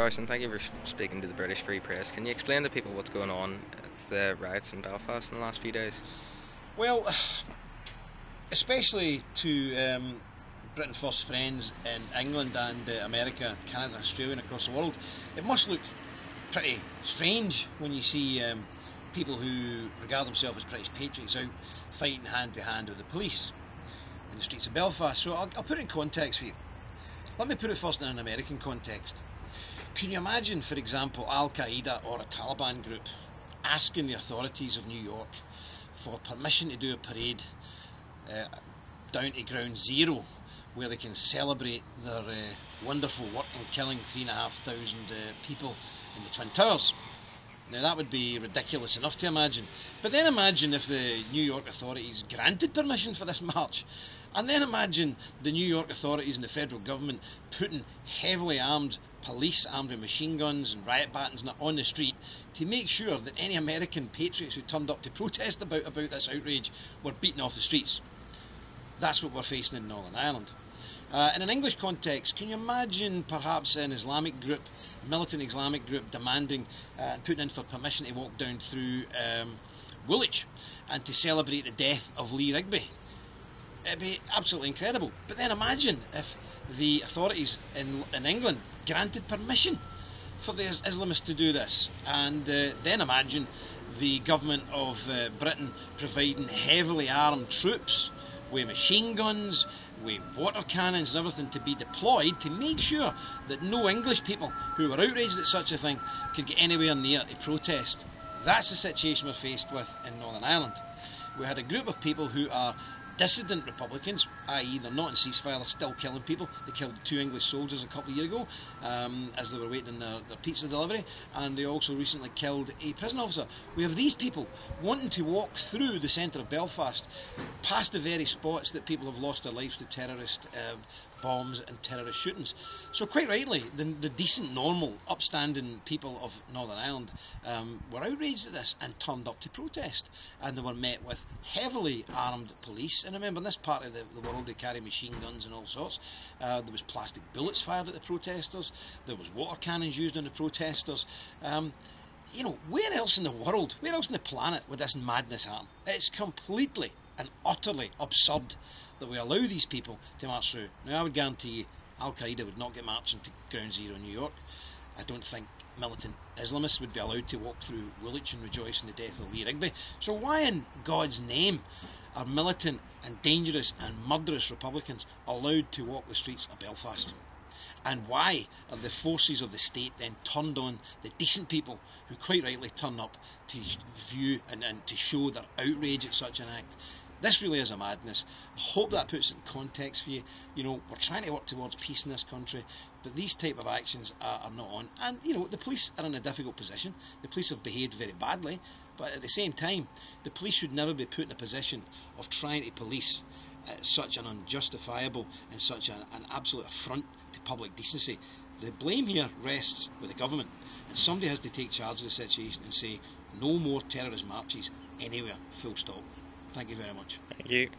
Dowson, thank you for speaking to the British Free Press. Can you explain to people what's going on with the riots in Belfast in the last few days? Well, especially to Britain First friends in England and America, Canada, Australia and across the world, it must look pretty strange when you see people who regard themselves as British patriots out fighting hand to hand with the police in the streets of Belfast. So I'll put it in context for you. Let me put it first in an American context. Can you imagine, for example, Al-Qaeda or a Taliban group asking the authorities of New York for permission to do a parade down to Ground Zero, where they can celebrate their wonderful work in killing 3,500 people in the Twin Towers? Now that would be ridiculous enough to imagine. But then imagine if the New York authorities granted permission for this march. And then imagine the New York authorities and the federal government putting heavily armed police armed with machine guns and riot batons on the street to make sure that any American patriots who turned up to protest about this outrage were beaten off the streets. That's what we're facing in Northern Ireland. In an English context, can you imagine perhaps an Islamic group, a militant Islamic group, demanding and putting in for permission to walk down through Woolwich and to celebrate the death of Lee Rigby? It'd be absolutely incredible. But then imagine if the authorities in England granted permission for the Islamists to do this, and then imagine the government of Britain providing heavily armed troops with machine guns, with water cannons and everything to be deployed to make sure that no English people who were outraged at such a thing could get anywhere near to protest. That's the situation we're faced with in Northern Ireland. We had a group of people who are dissident Republicans, i.e. they're not in ceasefire, they're still killing people. They killed 2 English soldiers a couple of years ago as they were waiting their pizza delivery, and they also recently killed a prison officer. We have these people wanting to walk through the centre of Belfast, past the very spots that people have lost their lives to terrorist bombs and terrorist shootings. So quite rightly, the decent, normal, upstanding people of Northern Ireland were outraged at this and turned up to protest, and they were met with heavily armed police. And remember, in this part of the world they carry machine guns and all sorts. There was plastic bullets fired at the protesters, there was water cannons used on the protesters. You know, where else in the world, where else on the planet would this madness happen? It's completely and utterly absurd that we allow these people to march through. Now, I would guarantee you Al-Qaeda would not get marching to Ground Zero in New York. I don't think militant Islamists would be allowed to walk through Woolwich and rejoice in the death of Lee Rigby. So why in God's name are militant and dangerous and murderous Republicans allowed to walk the streets of Belfast? And why are the forces of the state then turned on the decent people who quite rightly turn up to view and to show their outrage at such an act? This really is a madness. I hope that puts it in context for you. You know, we're trying to work towards peace in this country, but these type of actions are not on. And, you know, the police are in a difficult position. The police have behaved very badly, but at the same time, the police should never be put in a position of trying to police such an unjustifiable and such an absolute affront to public decency. The blame here rests with the government, and somebody has to take charge of the situation and say no more terrorist marches anywhere, full stop. Thank you very much. Thank you.